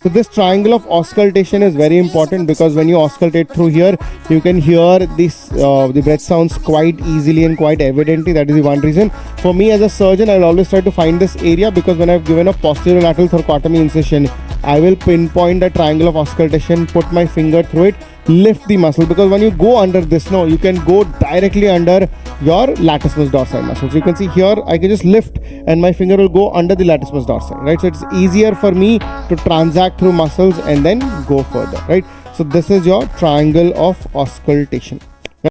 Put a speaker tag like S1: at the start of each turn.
S1: So this triangle of auscultation is very important, because when you auscultate through here, you can hear this the breath sounds quite easily and quite evidently. That is the one reason. For me as a surgeon, I will always try to find this area, because when I've given a posterolateral thoracotomy incision, I will pinpoint the triangle of auscultation, put my finger through it, lift the muscle, because when you go under this, no, you can go directly under your latissimus dorsi muscle. So you can see here, I can just lift and my finger will go under the latissimus dorsi, right? So it's easier for me to transact through muscles and then go further, right? So this is your triangle of auscultation.